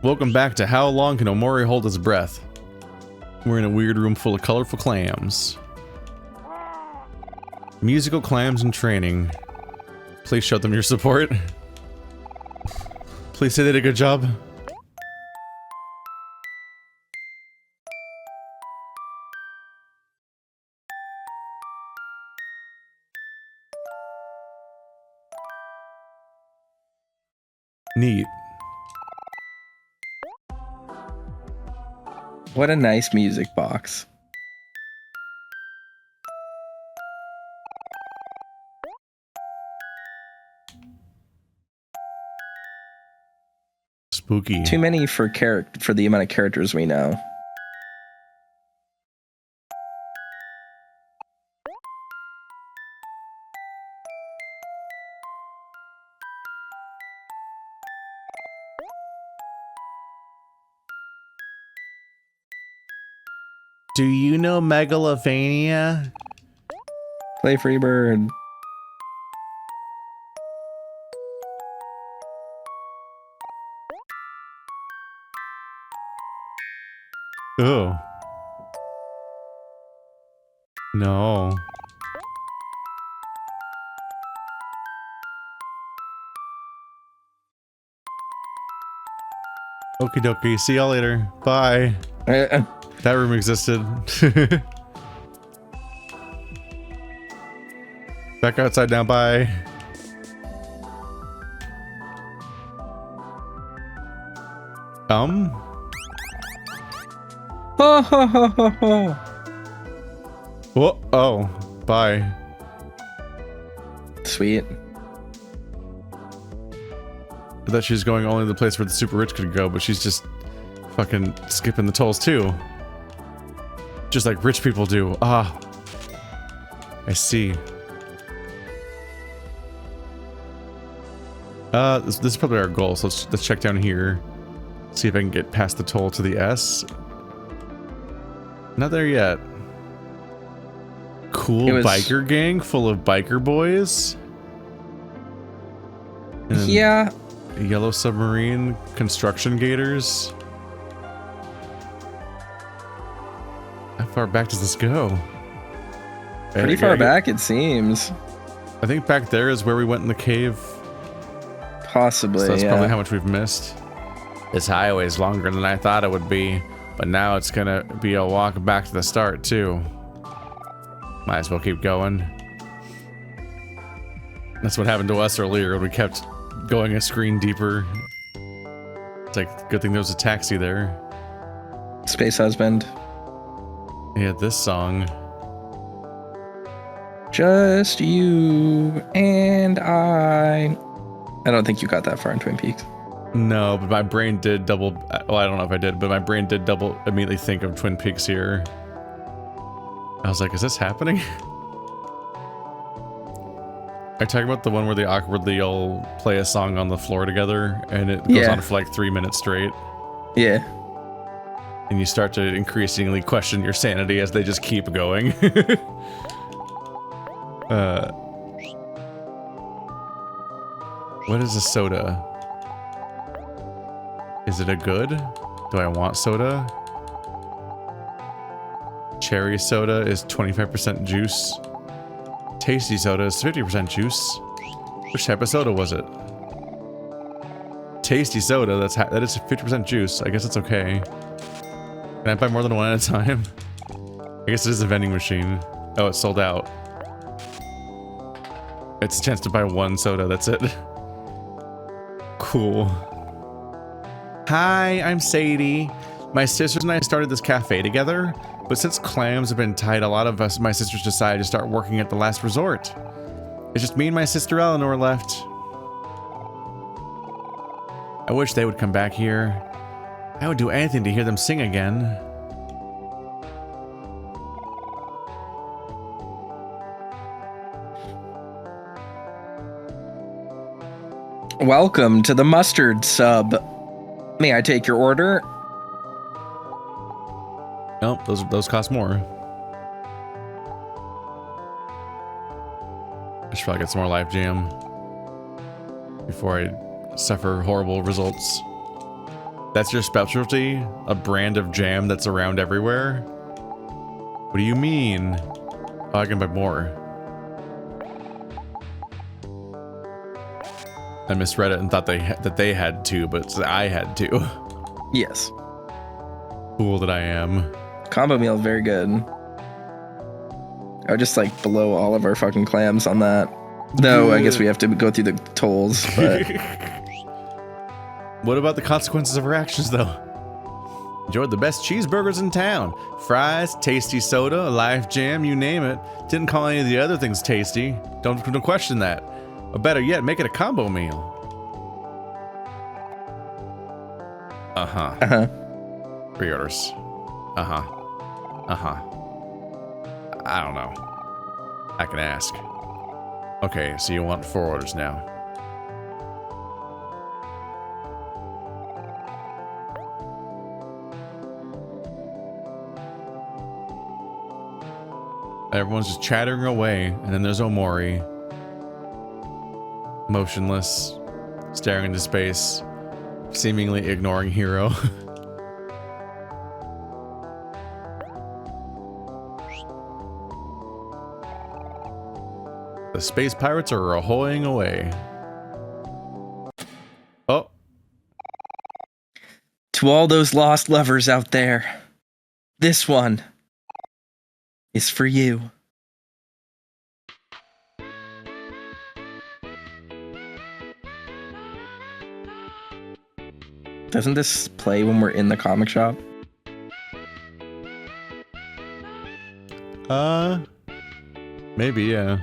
Welcome back to How Long Can Omori Hold His Breath? We're in a weird room full of colorful clams. Musical clams in training. Please show them your support. Please say they did a good job. Neat. What a nice music box. Spooky. Too many for the amount of characters we know. Do you know Megalovania? Play Freebird. Oh. No. Okie dokie. See y'all later. Bye. That room existed. Back outside now. Bye. Ho ho ho ho ho. Whoa. Oh. Bye. Sweet. I thought she was going only to the place where the super rich could go, but she's just fucking skipping the tolls too. Just like rich people do. Ah. I see. This is probably our goal, so let's check down here. See if I can get past the toll to the S. Not there yet. Cool biker gang full of biker boys. And yeah. Yellow submarine construction gators. How far back does this go? Pretty far back, it seems. I think back there is where we went in the cave. Possibly, so that's probably how much we've missed. This highway is longer than I thought it would be, but now it's gonna be a walk back to the start too. Might as well keep going. That's what happened to us earlier when we kept going a screen deeper. It's like, good thing there was a taxi there. Space Husband. Yeah, this song. Just you and I. I don't think you got that far in Twin Peaks. No, but my brain did double. Well, I don't know if I did, but my brain did double immediately think of Twin Peaks here. I was like, is this happening? Are you talking about the one where they awkwardly all play a song on the floor together and it goes on for like 3 minutes straight? Yeah. And you start to increasingly question your sanity as they just keep going. What is a soda? Is it a good? Do I want soda? Cherry soda is 25% juice. Tasty soda is 50% juice. Which type of soda was it? Tasty soda, that is 50% juice. I guess it's okay. Can I buy more than one at a time? I guess it is a vending machine. Oh, it's sold out. It's a chance to buy one soda, that's it. Cool. Hi, I'm Sadie. My sisters and I started this cafe together, but since clams have been tight, a lot of my sisters decided to start working at the last resort. It's just me and my sister Eleanor left. I wish they would come back here. I would do anything to hear them sing again. Welcome to the mustard sub. May I take your order? Nope, those cost more. I should probably get some more Life Jam before I suffer horrible results. That's your specialty? A brand of jam that's around everywhere? What do you mean? Oh, I can buy more. I misread it and thought that they had to, but I had to. Yes. Fool that I am. Combo meal is very good. I would just like blow all of our fucking clams on that. No, I guess we have to go through the tolls, but... What about the consequences of our actions, though? Enjoyed the best cheeseburgers in town. Fries, tasty soda, a life jam, you name it. Didn't call any of the other things tasty. Don't question that. Or better yet, make it a combo meal. Uh-huh. Uh-huh. Pre-orders. Uh-huh. Uh-huh. I don't know. I can ask. Okay, so you want 4 orders now. Everyone's just chattering away, and then there's Omori. Motionless, staring into space, seemingly ignoring Hero. The space pirates are ahoying away. Oh. To all those lost lovers out there, this one is for you. Doesn't this play when we're in the comic shop? Maybe, yeah.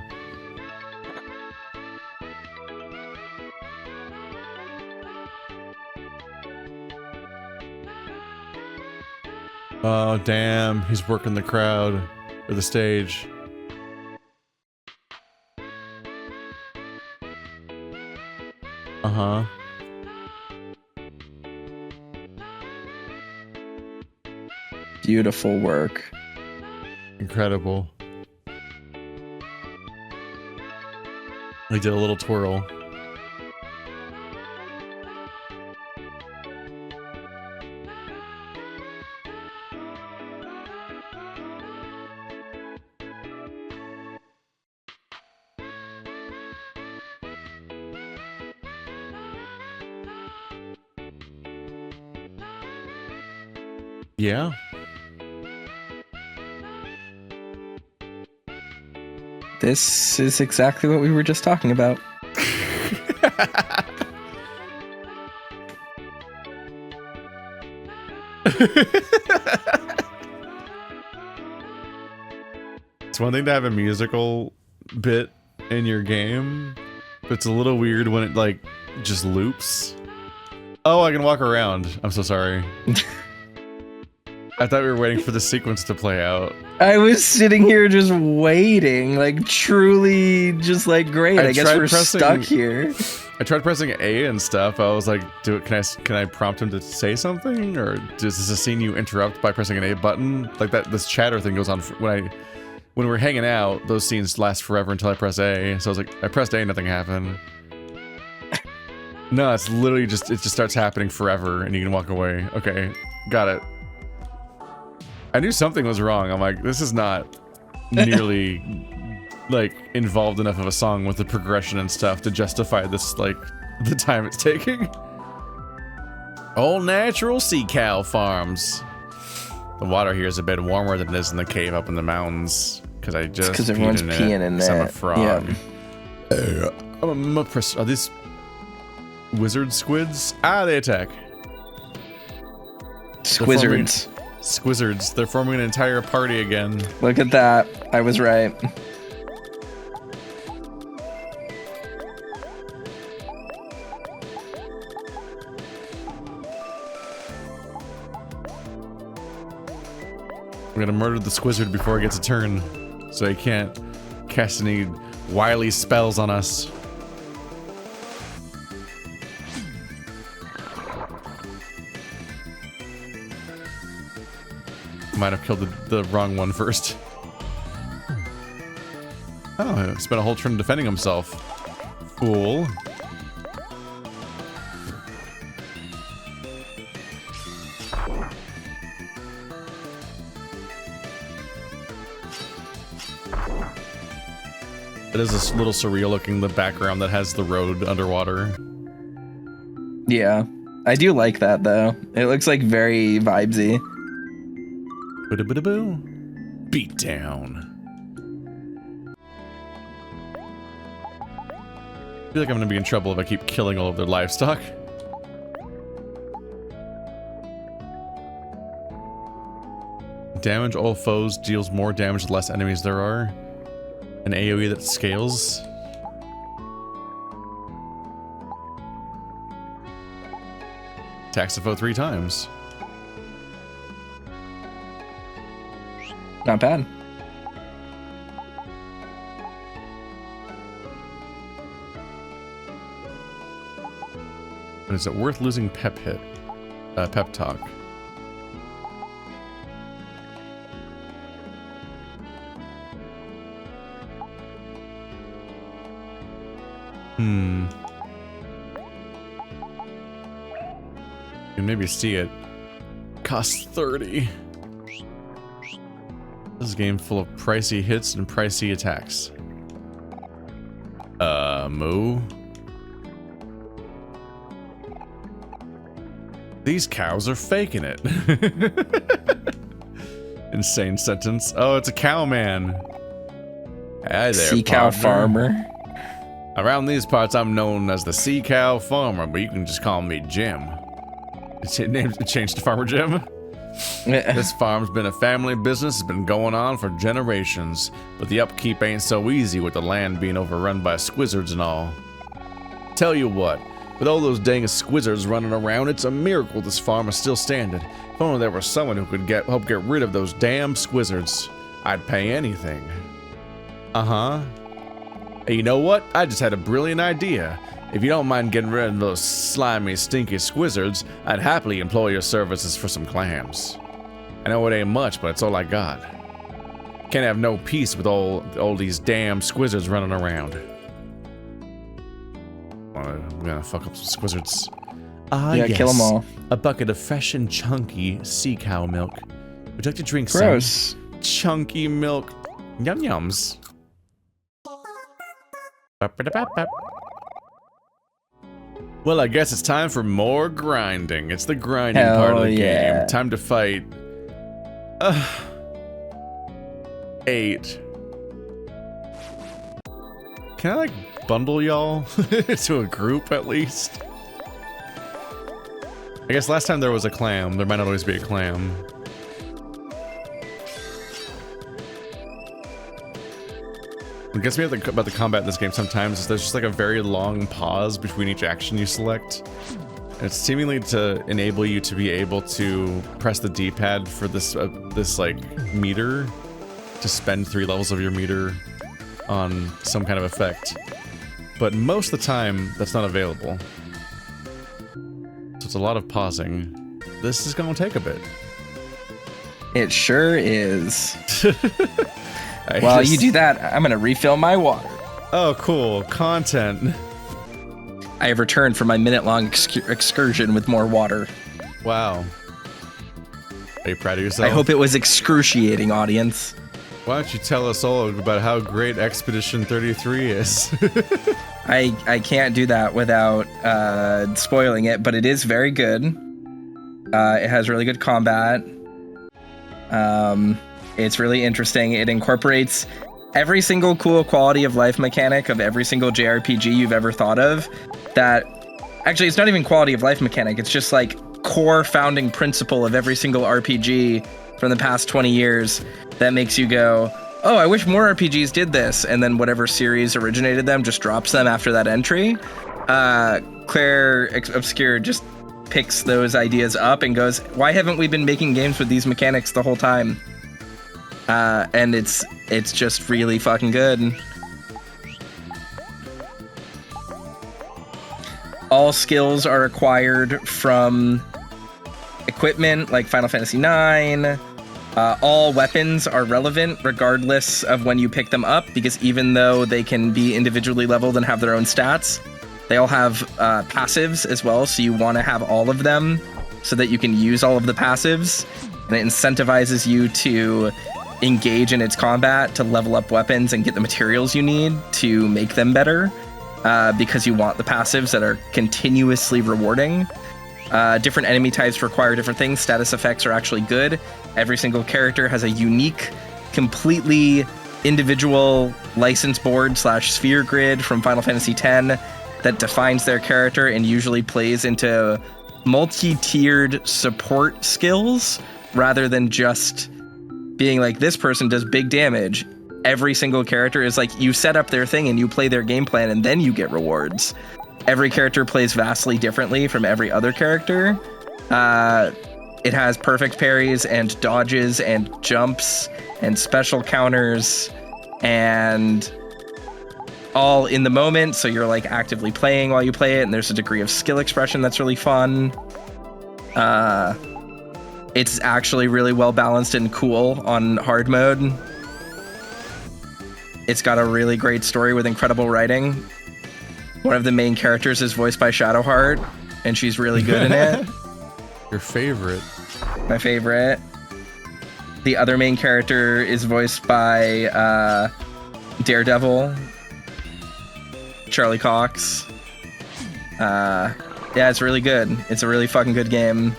Oh, damn. He's working the crowd or the stage. Uh-huh. Beautiful work. Incredible. He did a little twirl. Yeah. This is exactly what we were just talking about. It's one thing to have a musical bit in your game, but it's a little weird when it like just loops. Oh, I can walk around. I'm so sorry. I thought we were waiting for the sequence to play out. I was sitting here just waiting, like truly just like great. I guess we're stuck here. I tried pressing A and stuff. I was like, can I prompt him to say something? Or does this scene you interrupt by pressing an A button? Like that, this chatter thing goes on when we're hanging out, those scenes last forever until I press A. So I was like, I pressed A, nothing happened. No, it's literally just, it just starts happening forever and you can walk away. Okay, got it. I knew something was wrong. I'm like, this is not nearly like involved enough of a song with the progression and stuff to justify this, like the time it's taking. All natural Seacow farms. The water here is a bit warmer than it is in the cave up in the mountains because I just because everyone's peeing in there. I'm a frog. Yeah. Are these wizard squids? Ah, they attack. Squizzards. Squizzards. They're forming an entire party again. Look at that. I was right. I'm gonna murder the squizzard before he gets a turn, so he can't cast any wily spells on us. Might have killed the wrong one first. Oh, he spent a whole turn defending himself. Fool. It is a little surreal looking, the background that has the road underwater. Yeah, I do like that though. It looks like very vibesy. Boo-da-boo-da-boo. Beat down. I feel like I'm gonna be in trouble if I keep killing all of their livestock. Damage all foes, deals more damage the less enemies there are. An AoE that scales. Attacks the foe 3 times. Not bad. And is it worth losing pep talk? You can maybe see it. Costs 30. This is a game full of pricey hits and pricey attacks. Moo. These cows are faking it. Insane sentence. Oh, it's a cow man. Hi there, Seacow farmer. Around these parts, I'm known as the Seacow farmer, but you can just call me Jim. It's changed to Farmer Jim. This farm's been a family business, it's been going on for generations, but the upkeep ain't so easy with the land being overrun by squizzards and all. Tell you what, with all those dang squizzards running around, it's a miracle this farm is still standing. If only there was someone who could help get rid of those damn squizzards, I'd pay anything. Hey, you know what? I just had a brilliant idea. If you don't mind getting rid of those slimy, stinky squizzards, I'd happily employ your services for some clams. I know it ain't much, but it's all I got. Can't have no peace with all these damn squizzards running around. I'm gonna fuck up some squizzards. Yeah, yes. Kill them all. A bucket of fresh and chunky sea cow milk. Would you like to drink Gross. some chunky milk? Yum yums. Well, I guess it's time for more grinding. It's the grinding part of the game. Time to fight. 8. Can I, like, bundle y'all to a group at least? I guess last time there was a clam. There might not always be a clam. What gets me about the combat in this game sometimes is there's just like a very long pause between each action you select. And it's seemingly to enable you to be able to press the D-pad for this like meter to spend 3 levels of your meter on some kind of effect. But most of the time, that's not available. So it's a lot of pausing. This is gonna take a bit. It sure is. While you do that, I'm gonna refill my water. Oh, cool. Content. I have returned from my minute-long excursion with more water. Wow. Are you proud of yourself? I hope it was excruciating, audience. Why don't you tell us all about how great Expedition 33 is? I can't do that without spoiling it, but it is very good. It has really good combat. It's really interesting. It incorporates every single cool quality of life mechanic of every single JRPG you've ever thought of. That actually, it's not even quality of life mechanic. It's just like core founding principle of every single RPG from the past 20 years that makes you go, oh, I wish more RPGs did this. And then whatever series originated them just drops them after that entry. Claire Obscure just picks those ideas up and goes, why haven't we been making games with these mechanics the whole time? And it's just really fucking good. All skills are acquired from equipment like Final Fantasy IX. All weapons are relevant regardless of when you pick them up, because even though they can be individually leveled and have their own stats, they all have passives as well, so you want to have all of them so that you can use all of the passives, and it incentivizes you to engage in its combat, to level up weapons and get the materials you need to make them better, because you want the passives that are continuously rewarding. Different enemy types require different things. Status effects are actually good. Every single character has a unique, completely individual license board / sphere grid from Final Fantasy X that defines their character and usually plays into multi-tiered support skills rather than just being like, this person does big damage. Every single character is like, you set up their thing and you play their game plan and then you get rewards. Every character plays vastly differently from every other character. It has perfect parries and dodges and jumps and special counters and all in the moment, so you're like actively playing while you play it, and there's a degree of skill expression that's really fun. It's actually really well balanced and cool on hard mode. It's got a really great story with incredible writing. One of the main characters is voiced by Shadowheart, and she's really good in it. Your favorite? My favorite. The other main character is voiced by Daredevil, Charlie Cox. Yeah, it's really good. It's a really fucking good game.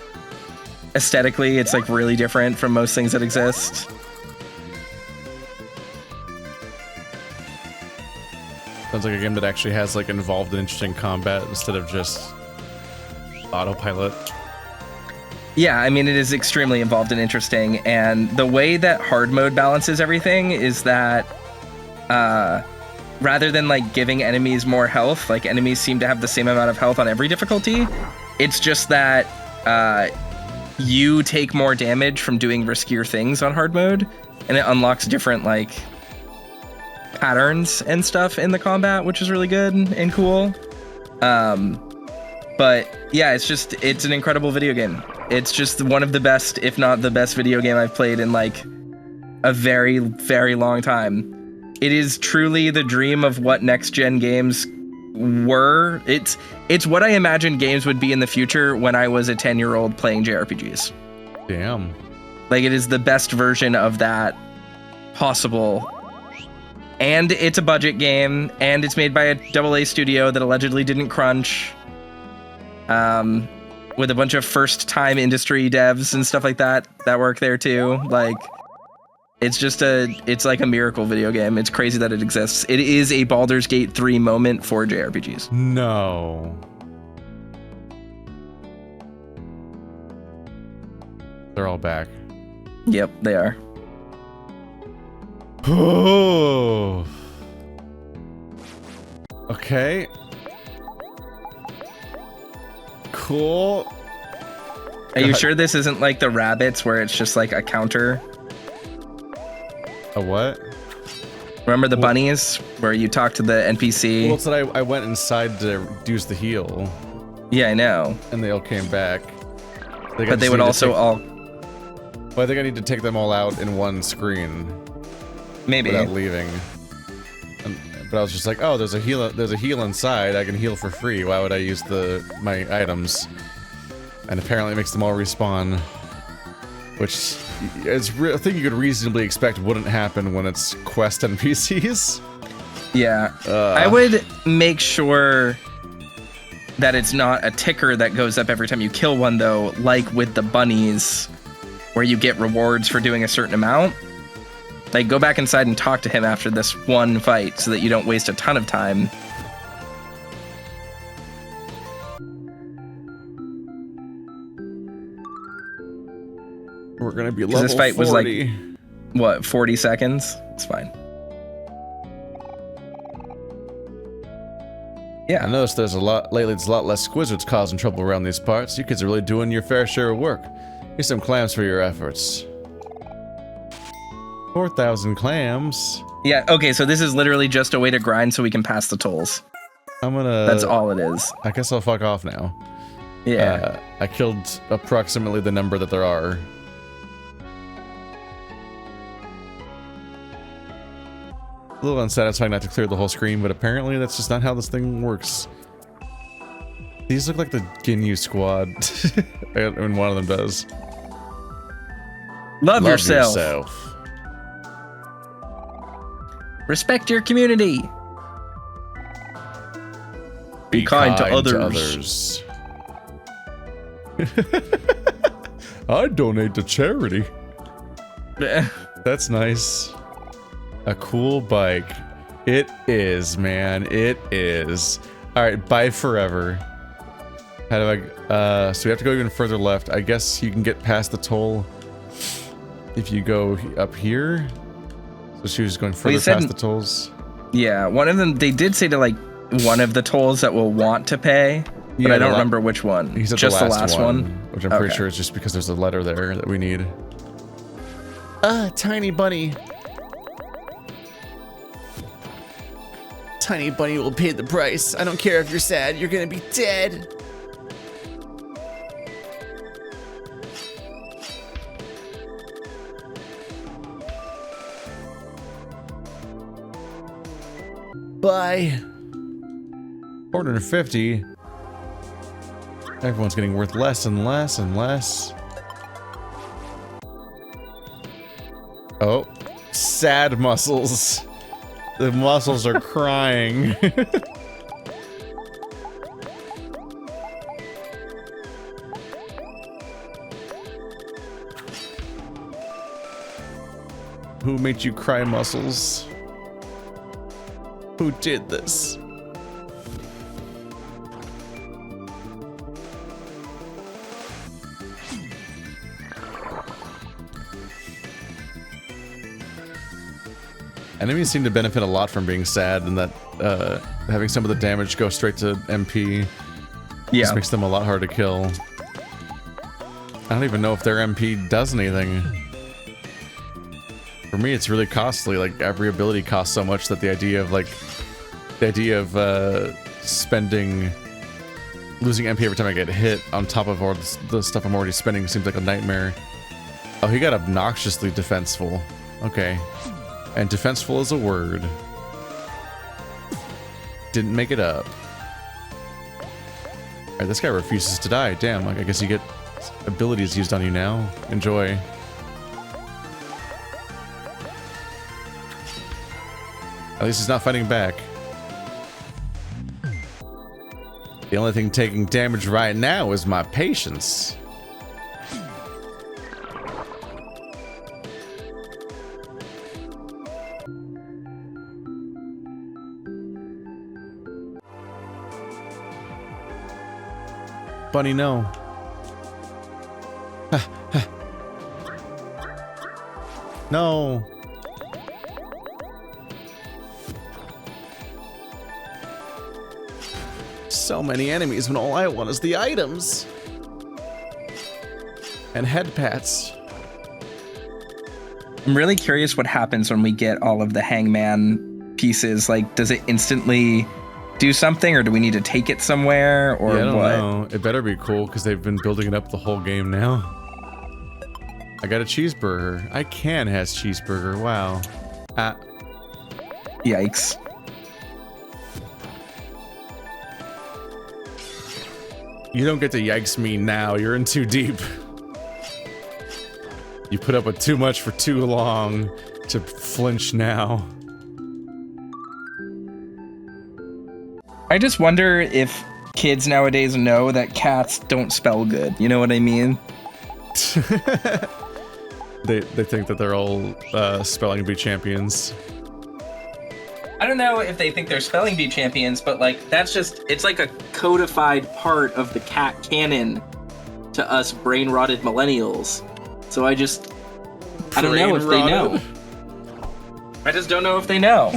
Aesthetically, it's like really different from most things that exist. Sounds like a game that actually has like involved and interesting combat instead of just autopilot. Yeah, I mean, it is extremely involved and interesting, and the way that hard mode balances everything is that rather than like giving enemies more health, like enemies seem to have the same amount of health on every difficulty. It's just that you take more damage from doing riskier things on hard mode, and it unlocks different like patterns and stuff in the combat, which is really good and cool. But yeah, it's an incredible video game. It's just one of the best, if not the best video game I've played in like a very, very long time. It is truly the dream of what next gen games were. It's what I imagined games would be in the future when I was a 10-year-old playing JRPGs. Damn. Like, it is the best version of that possible. And it's a budget game, and it's made by a AA studio that allegedly didn't crunch. With a bunch of first-time industry devs and stuff like that work there too. Like, it's like a miracle video game. It's crazy that it exists. It is a Baldur's Gate 3 moment for JRPGs. No. They're all back. Yep, they are. Oh. Okay. Cool. Are you sure this isn't like the rabbits where it's just like a counter? A what? Remember the bunnies where you talk to the NPC? Well, it's that I went inside to use the heal. Yeah, I know. And they all came back. But they would also all... Well, I think I need to take them all out in one screen. Maybe. Without leaving. But I was just like, oh, there's a heal inside. I can heal for free. Why would I use my items? And apparently it makes them all respawn. Which is a thing you could reasonably expect wouldn't happen when it's quest NPCs. Yeah. I would make sure that it's not a ticker that goes up every time you kill one, though, like with the bunnies, where you get rewards for doing a certain amount. Like, go back inside and talk to him after this one fight so that you don't waste a ton of time. We're gonna be level 40. This fight was like, what, 40 seconds? It's fine. Yeah. I noticed there's a lot less squizzards causing trouble around these parts. You kids are really doing your fair share of work. Here's some clams for your efforts. 4,000 clams. Yeah, okay, so this is literally just a way to grind so we can pass the tolls. That's all it is. I guess I'll fuck off now. Yeah. I killed approximately the number that there are. A little unsatisfying not to clear the whole screen, but apparently that's just not how this thing works. These look like the Ginyu squad. And one of them does. Love yourself. Respect your community. Be kind to others. I donate to charity. That's nice. A cool bike. It is, man. It is. All right, bye forever. How do I... so we have to go even further left. I guess you can get past the toll if you go up here. So she was going further past the tolls. Yeah, one of them, they did say to like one of the tolls that we'll want to pay, but I don't remember which one. He said just the last one, which I'm pretty sure is just because there's a letter there that we need. Tiny bunny. Tiny bunny will pay the price. I don't care if you're sad, you're gonna be dead. Bye. 450. Everyone's getting worth less and less and less. Oh, sad muscles. The muscles are crying. Who made you cry, muscles? Who did this? Enemies seem to benefit a lot from being sad, and that having some of the damage go straight to MP just makes them a lot harder to kill. I don't even know if their MP does anything. For me, it's really costly. Like, every ability costs so much that the idea of losing MP every time I get hit on top of all the stuff I'm already spending seems like a nightmare. Oh, he got obnoxiously defenseful. Okay. And defenseful is a word. Didn't make it up. Alright, this guy refuses to die. Damn, like, I guess you get abilities used on you now. Enjoy. At least he's not fighting back. The only thing taking damage right now is my patience. Bunny, no. No. So many enemies when all I want is the items. And head pats. I'm really curious what happens when we get all of the hangman pieces. Like, does it instantly do something, or do we need to take it somewhere, or I don't what? know. It better be cool, because they've been building it up the whole game now. I got a cheeseburger. I can has cheeseburger. Wow. Yikes. You don't get to yikes me now. You're in too deep. You put up with too much for too long to flinch now. I just wonder if kids nowadays know that cats don't spell good. You know what I mean? They think that they're all spelling bee champions. I don't know if they think they're spelling bee champions, but like that's just, it's like a codified part of the cat canon to us brain rotted millennials. So I don't know if they know. I just don't know if they know.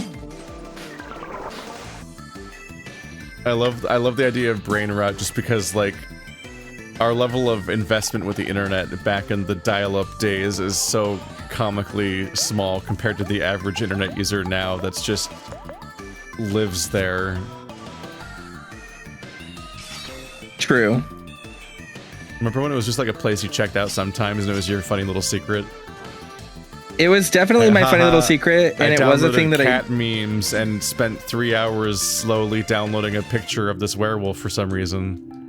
I love the idea of brain rot just because, like, our level of investment with the internet back in the dial-up days is so comically small compared to the average internet user now that's just lives there. True. Remember when it was just like a place you checked out sometimes and it was your funny little secret? It was definitely my funny little secret, and it was a thing that cat memes and spent 3 hours slowly downloading a picture of this werewolf for some reason.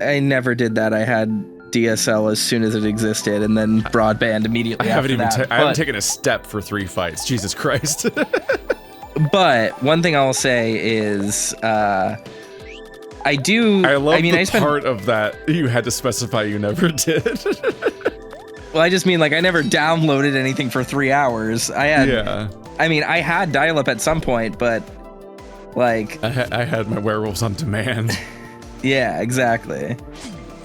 I never did that. I had DSL as soon as it existed, and then broadband immediately. I haven't after even. that. I haven't taken a step for 3 fights. Jesus Christ. But one thing I'll say is, I do. I love mean, the I spent, part of that you had to specify you never did. Well, I just mean like I never downloaded anything for 3 hours. I had. Yeah. I mean, I had dial-up at some point, but like. I had my Werewolves on Demand. Yeah, exactly.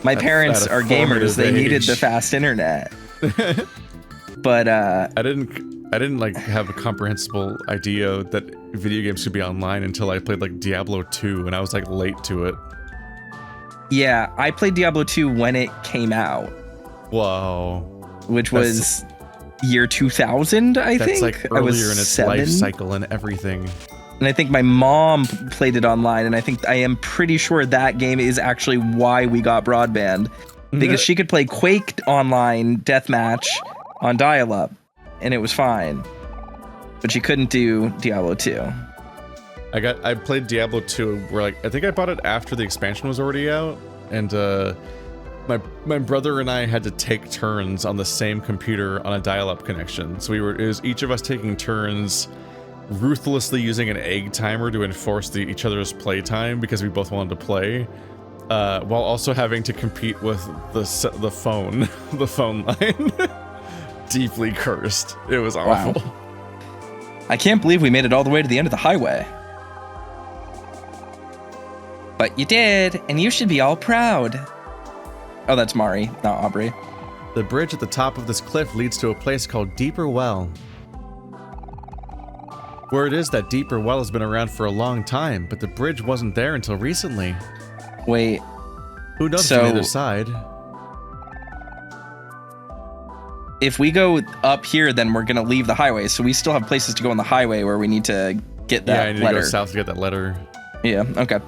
My parents are gamers. They needed the fast internet. But I didn't like have a comprehensible idea that video games could be online until I played like Diablo 2, and I was like late to it. Yeah, I played Diablo 2 when it came out. Whoa. Which was year 2000, I think. That's like I was earlier in its 7. life cycle and everything. And I think my mom played it online, and I am pretty sure that game is actually why we got broadband. Because she could play Quake online deathmatch on dial-up, and it was fine. But she couldn't do Diablo 2. I played Diablo 2 where like I think I bought it after the expansion was already out, and my brother and I had to take turns on the same computer on a dial-up connection. So it was each of us taking turns ruthlessly using an egg timer to enforce each other's playtime because we both wanted to play, while also having to compete with the phone line. Deeply cursed. It was awful. Wow. I can't believe we made it all the way to the end of the highway. But you did, and you should be all proud. Oh, that's Mari, not Aubrey. The bridge at the top of this cliff leads to a place called Deeper Well. Word is that Deeper Well has been around for a long time, but the bridge wasn't there until recently. Wait. Who knows on the other side? If we go up here, then we're gonna leave the highway, so we still have places to go on the highway where we need to get that letter. Yeah, I need to go south to get that letter. Yeah, okay.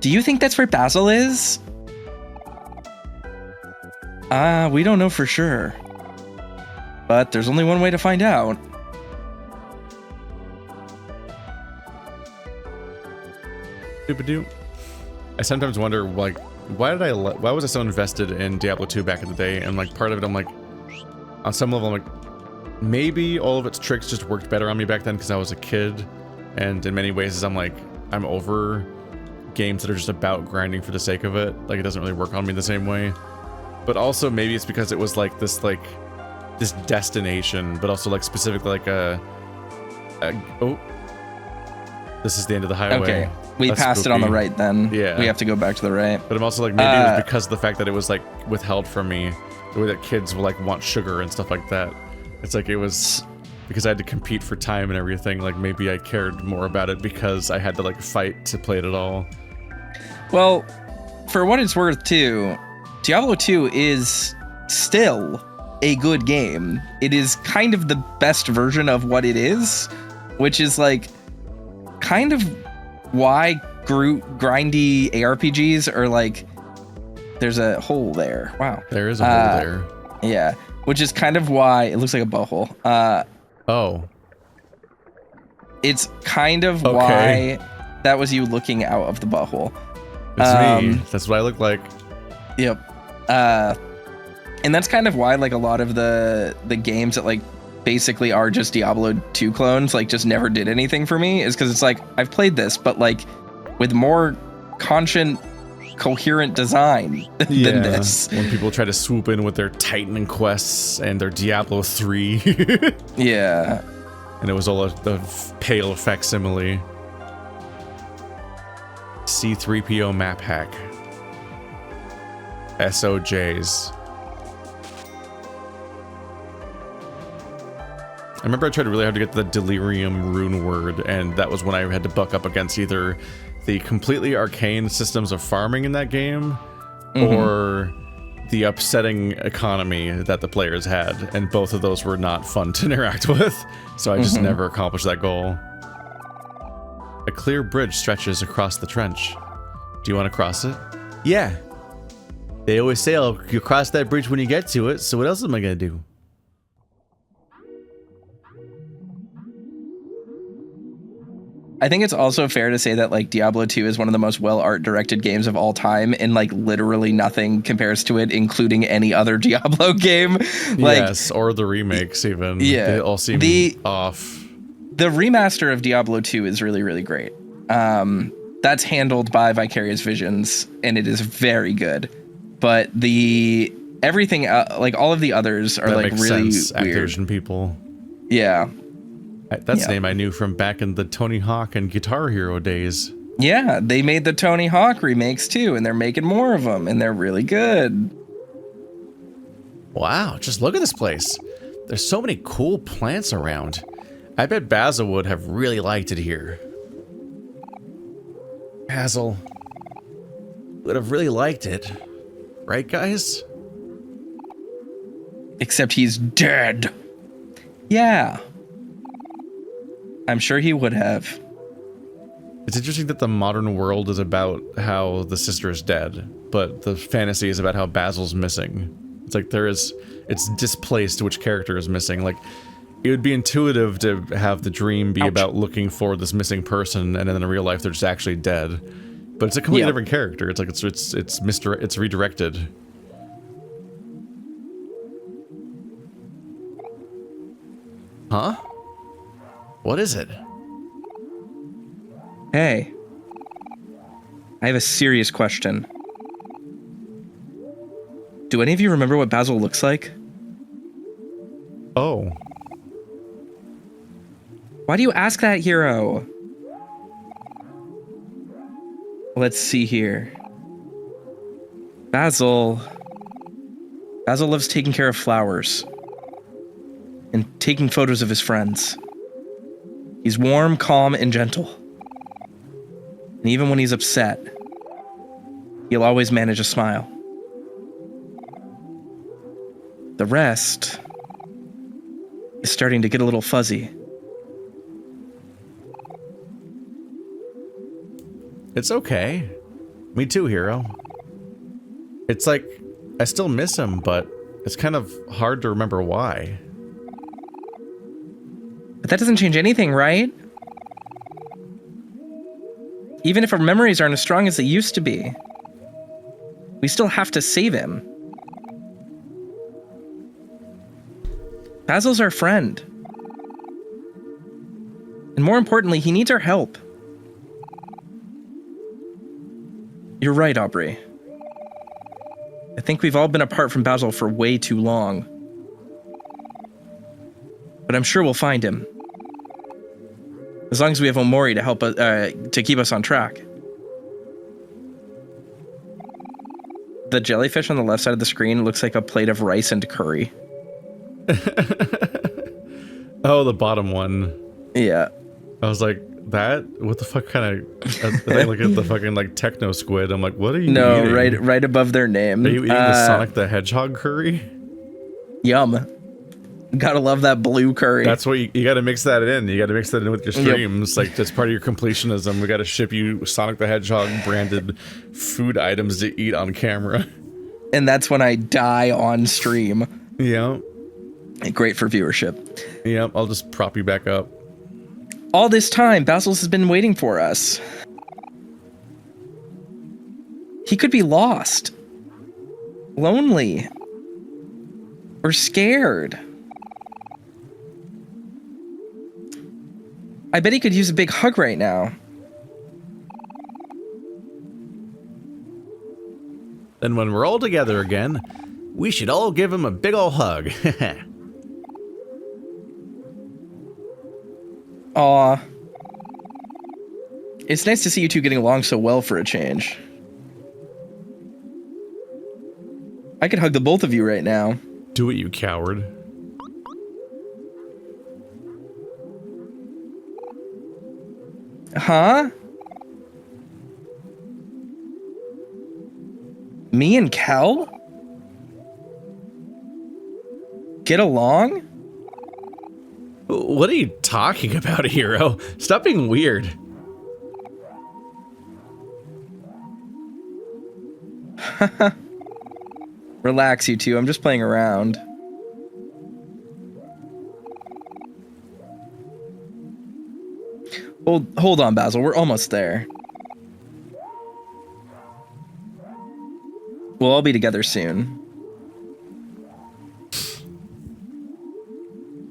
Do you think that's where Basil is? We don't know for sure. But there's only one way to find out. Doop-a-doop. I sometimes wonder, like, why was I so invested in Diablo 2 back in the day? And like part of it, I'm like, on some level, I'm like, maybe all of its tricks just worked better on me back then because I was a kid. And in many ways, I'm like, I'm over games that are just about grinding for the sake of it. Like, it doesn't really work on me the same way. But also maybe it's because it was like this destination, but also like specifically like oh, this is the end of the highway. Okay, we That's passed spooky. it on the right then. Yeah. We have to go back to the right. But I'm also like, maybe it was because of the fact that it was like withheld from me, the way that kids will like want sugar and stuff like that. It's like it was because I had to compete for time and everything. Like maybe I cared more about it because I had to like fight to play it at all. Well, for what it's worth too, Diablo 2 is still a good game. It is kind of the best version of what it is, which is like kind of why grindy ARPGs are like, there's a hole there. Wow. There is a hole there. Yeah. Which is kind of why it looks like a butthole. Oh. It's kind of why that was you looking out of the butthole. It's me. That's what I look like. Yep. And that's kind of why like a lot of the games that like basically are just Diablo 2 clones like just never did anything for me, is because it's like I've played this but like with more coherent design than this. When people try to swoop in with their Titan quests and their Diablo 3. Yeah. And it was all the pale facsimile. C3PO map hack. SOJs. I remember I tried really hard to get the Delirium rune word, and that was when I had to buck up against either the completely arcane systems of farming in that game, or the upsetting economy that the players had, and both of those were not fun to interact with, so I just never accomplished that goal. A clear bridge stretches across the trench. Do you want to cross it? Yeah. They always say you cross that bridge when you get to it, so what else am I gonna do? I think it's also fair to say that like Diablo 2 is one of the most well art directed games of all time, and like literally nothing compares to it, including any other Diablo game. Like, yes, or the remakes even. Yeah, They all seem off. The remaster of Diablo 2 is really, really great. That's handled by Vicarious Visions, and it is very good. But everything, like all of the others, are that like makes really sense. weird. Activision people. Yeah. That's a name I knew from back in the Tony Hawk and Guitar Hero days. Yeah, they made the Tony Hawk remakes too, and they're making more of them, and they're really good. Wow, just look at this place. There's so many cool plants around. I bet Basil would have really liked it here. Basil would have really liked it. Right, guys? Except he's dead. Yeah. I'm sure he would have. It's interesting that the modern world is about how the sister is dead, but the fantasy is about how Basil's missing. It's like it's displaced which character is missing. Like, it would be intuitive to have the dream be about looking for this missing person, and then in real life they're just actually dead. But it's a completely different character. It's like it's redirected. Huh? What is it? Hey. I have a serious question. Do any of you remember what Basil looks like? Oh. Why do you ask that, hero? Let's see here. Basil loves taking care of flowers and taking photos of his friends. He's warm, calm, and gentle. And even when he's upset, he'll always manage a smile. The rest is starting to get a little fuzzy. It's okay. Me too, hero. It's like, I still miss him, but it's kind of hard to remember why. But that doesn't change anything, right? Even if our memories aren't as strong as they used to be, we still have to save him. Basil's our friend. And more importantly, he needs our help. You're right, Aubrey. I think we've all been apart from Basil for way too long. But I'm sure we'll find him. As long as we have Omori to help us, to keep us on track. The jellyfish on the left side of the screen looks like a plate of rice and curry. Oh, the bottom one. Yeah. I was like, that? What the fuck kind of... I look at the fucking, like, techno squid. I'm like, what are you eating? No, right above their name. Are you eating the Sonic the Hedgehog curry? Yum. Gotta love that blue curry. That's what you gotta mix that in. You gotta mix that in with your streams. Yep. Like, that's part of your completionism. We gotta ship you Sonic the Hedgehog branded food items to eat on camera. And that's when I die on stream. Yeah. Great for viewership. Yep, I'll just prop you back up. All this time, Basil's has been waiting for us. He could be lost. Lonely. Or scared. I bet he could use a big hug right now. Then when we're all together again, we should all give him a big ol' hug. Aw. It's nice to see you two getting along so well for a change. I could hug the both of you right now. Do it, you coward. Huh? Me and Kel? Get along? What are you talking about, hero? Stop being weird. Relax, you two. I'm just playing around. Hold on, Basil. We're almost there. We'll all be together soon.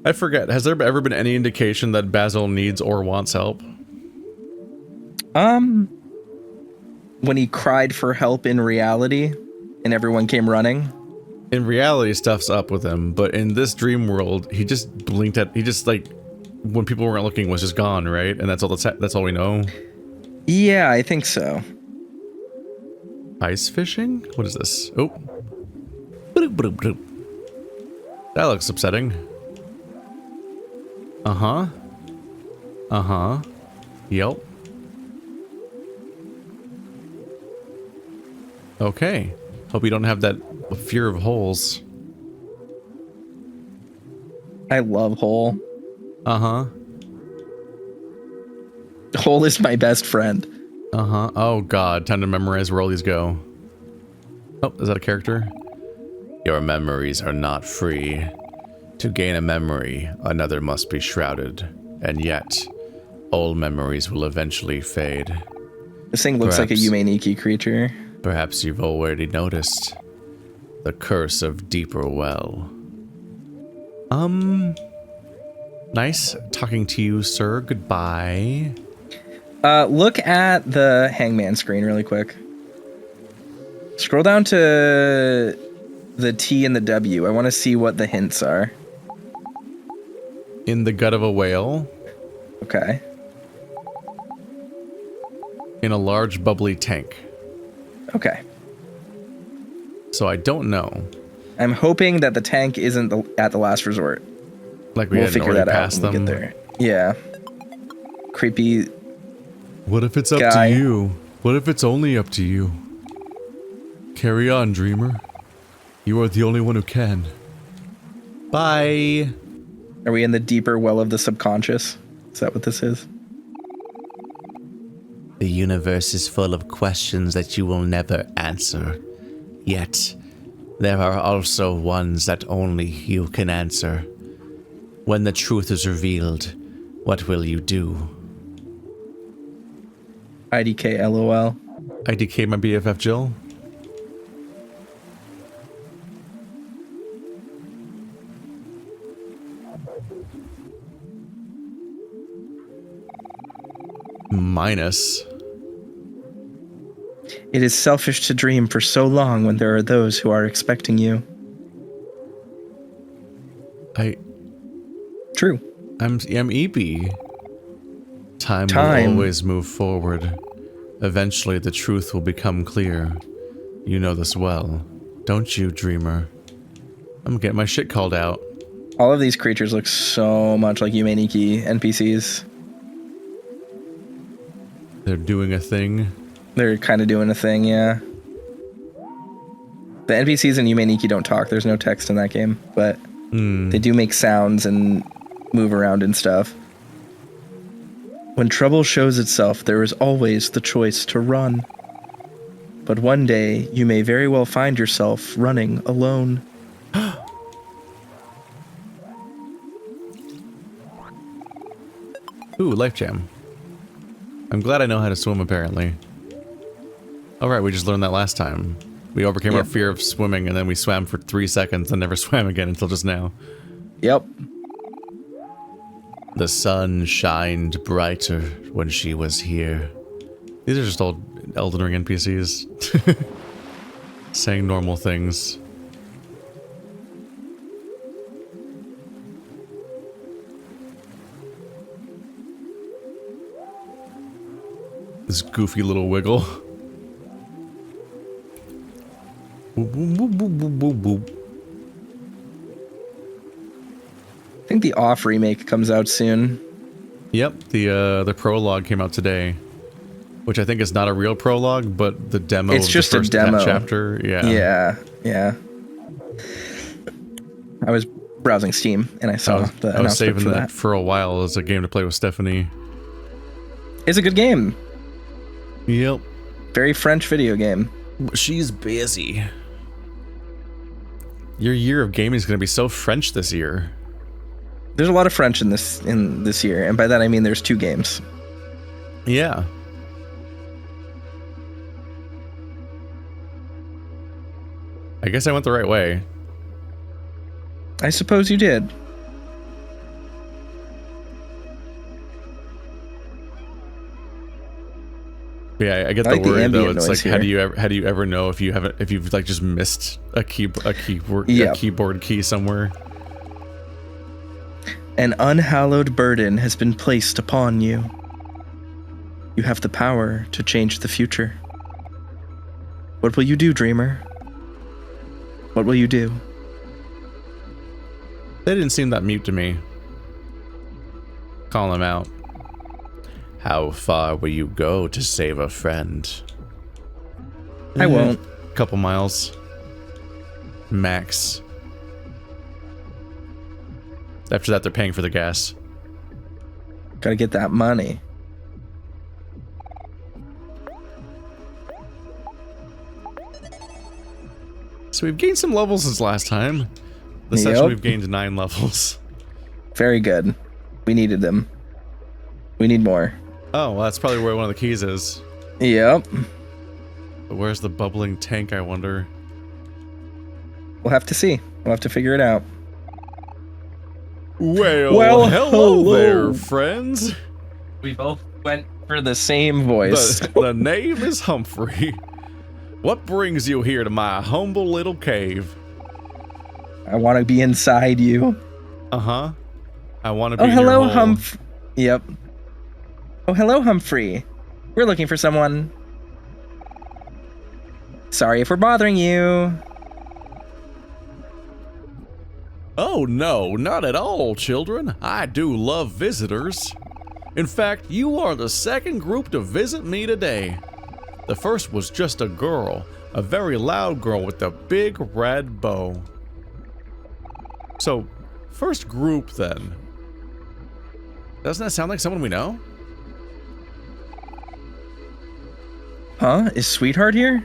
I forget. Has there ever been any indication that Basil needs or wants help? When he cried for help in reality and everyone came running. In reality, stuff's up with him, but in this dream world, he just blinked at, he just like, when people weren't looking, was just gone, right? And that's all we know? Yeah, I think so. Ice fishing? What is this? Oh. That looks upsetting. Uh-huh. Uh-huh. Yep. Okay. Hope you don't have that fear of holes. I love Hole. Uh-huh. Hole is my best friend. Uh-huh. Oh god, time to memorize where all these go. Oh, is that a character? Your memories are not free. To gain a memory, another must be shrouded. And yet, old memories will eventually fade. This thing looks like a Yume-Nikki creature. Perhaps you've already noticed. The curse of Deeper Well. Nice talking to you, sir. Goodbye. Look at the hangman screen really quick. Scroll down to the T and the W. I want to see what the hints are. In the gut of a whale. Okay. In a large bubbly tank. Okay. So I don't know. I'm hoping that the tank isn't at the last resort. Like we'll figure that out when we get there. Yeah. Creepy. What if it's up to you? What if it's only up to you? Carry on, dreamer. You are the only one who can. Bye. Are we in the deeper well of the subconscious? Is that what this is? The universe is full of questions that you will never answer. Yet, there are also ones that only you can answer. When the truth is revealed, what will you do? IDK LOL. IDK my BFF Jill. Minus. It is selfish to dream for so long when there are those who are expecting you. True. I'm EP. Time will always move forward. Eventually the truth will become clear. You know this well, don't you, dreamer? I'm getting my shit called out. All of these creatures look so much like Yume-Nikki NPCs. They're doing a thing. They're kind of doing a thing, yeah. The NPCs in Yume-Nikki don't talk. There's no text in that game, but they do make sounds and move around and stuff. When trouble shows itself, there is always the choice to run. But one day, you may very well find yourself running alone. Ooh, life jam. I'm glad I know how to swim, apparently. Alright, we just learned that last time. We overcame our fear of swimming, and then we swam for 3 seconds and never swam again until just now. Yep. The sun shined brighter when she was here. These are just old Elden Ring NPCs. Saying normal things. This goofy little wiggle. Boop, boop, boop, boop, boop, boop, boop. I think the Off remake comes out soon. Yep, the prologue came out today, which I think is not a real prologue, but the demo. It's just a demo chapter. Yeah. Yeah, yeah. I was browsing Steam and I saw the announcement. I was saving for that for a while as a game to play with Stephanie. It's a good game. Yep. Very French video game. She's busy. Your year of gaming is going to be so French this year. There's a lot of French in this year, and by that I mean there's 2 games. Yeah. I guess I went the right way. I suppose you did. Yeah, I get I the like the worry though. ambient It's noise like, how here. do you ever know if you've like just missed a keyboard Yep. keyboard key somewhere? An unhallowed burden has been placed upon you. You have the power to change the future. What will you do, dreamer? What will you do? They didn't seem that mute to me. Call them out. How far will you go to save a friend? I won't. Couple miles. Max. After that, they're paying for the gas. Gotta get that money. So we've gained some levels since last time. This session Yep. we've gained 9 levels. Very good. We needed them. We need more. Oh, well, that's probably where one of the keys is. Yep. But where's the bubbling tank, I wonder? We'll have to see. We'll have to figure it out. Well, hello hello. there, friends. We both went for the same voice. The name is Humphrey. What brings you here to my humble little cave? I want to be inside you. Uh-huh. I want to be Oh, in your hello, hole. Humph. Yep. Oh, hello, Humphrey. We're looking for someone. Sorry if we're bothering you. Oh, no, not at all, children. I do love visitors. In fact, you are the second group to visit me today. The first was just a girl, a very loud girl with a big red bow. So, first group then. Doesn't that sound like someone we know? Huh? Is Sweetheart here?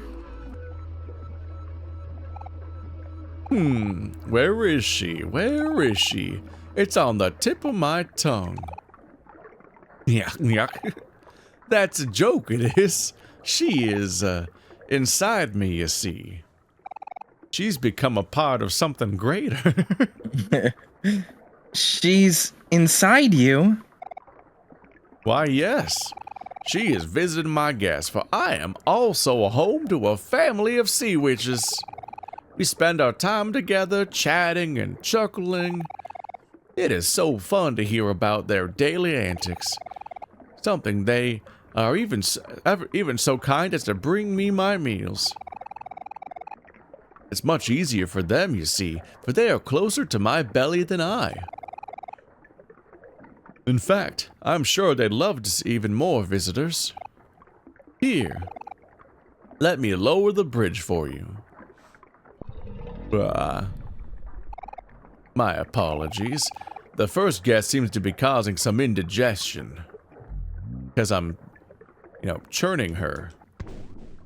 Where is she? Where is she? It's on the tip of my tongue. Yuck. That's a joke, it is. She is, inside me, you see. She's become a part of something greater. She's inside you. Why, yes. She is visiting my guest, for I am also home to a family of sea witches. We spend our time together, chatting and chuckling. It is so fun to hear about their daily antics. Something they are even so kind as to bring me my meals. It's much easier for them, you see, for they are closer to my belly than I. In fact, I'm sure they'd love to see even more visitors. Here, let me lower the bridge for you. My apologies. The first guest seems to be causing some indigestion. Because I'm, churning her.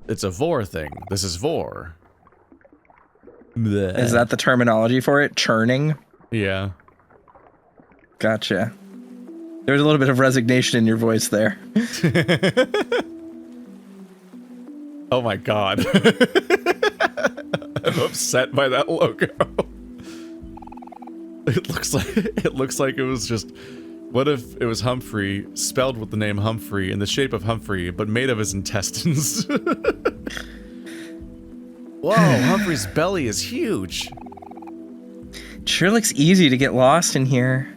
It's a vor thing. This is vor. Bleh. Is that the terminology for it? Churning? Yeah. Gotcha. There was a little bit of resignation in your voice there. Oh my god. I'm upset by that logo. It looks like it was just, what if it was Humphrey spelled with the name Humphrey in the shape of Humphrey but made of his intestines? Whoa, Humphrey's belly is huge. Sure looks easy to get lost in here.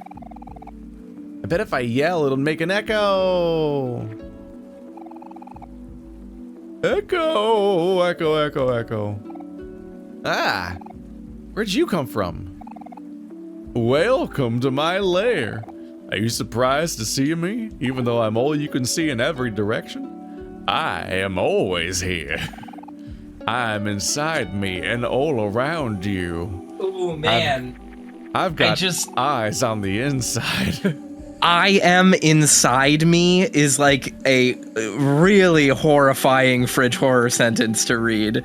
I bet if I yell it'll make an echo. Echo, echo, echo, echo. Ah, where'd you come from? Welcome to my lair. Are you surprised to see me, even though I'm all you can see in every direction? I am always here. I'm inside me and all around you. Oh man. I've got eyes on the inside. I am inside me is like a really horrifying fridge horror sentence to read.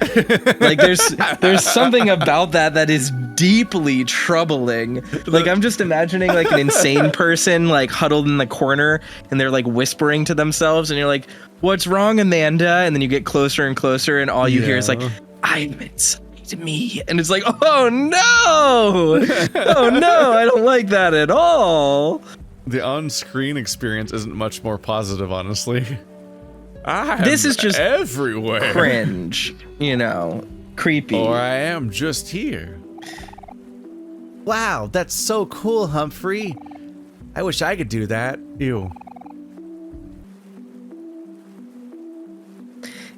Like there's something about that is deeply troubling. Like I'm just imagining like an insane person like huddled in the corner and they're like whispering to themselves and you're like, "What's wrong, Amanda?" And then you get closer and closer and all you hear is like, "I'm inside me." And it's like, "Oh no. Oh no, I don't like that at all." The on-screen experience isn't much more positive, honestly. This is just everywhere. Cringe, you know, creepy. Or I am just here. Wow, that's so cool, Humphrey. I wish I could do that. Ew.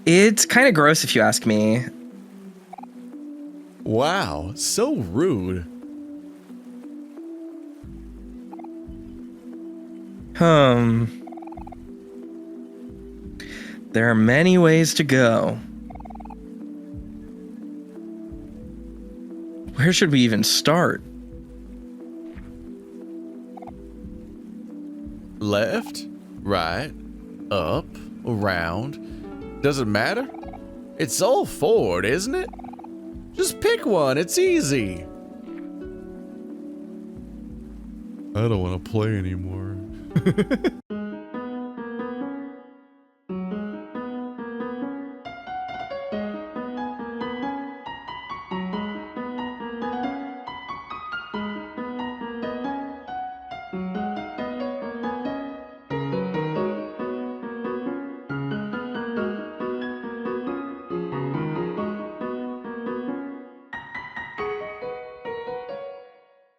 It's kind of gross if you ask me. Wow, so rude. There are many ways to go. Where should we even start? Left, right, up, around. Doesn't matter. It's all forward, isn't it? Just pick one, it's easy. I don't want to play anymore.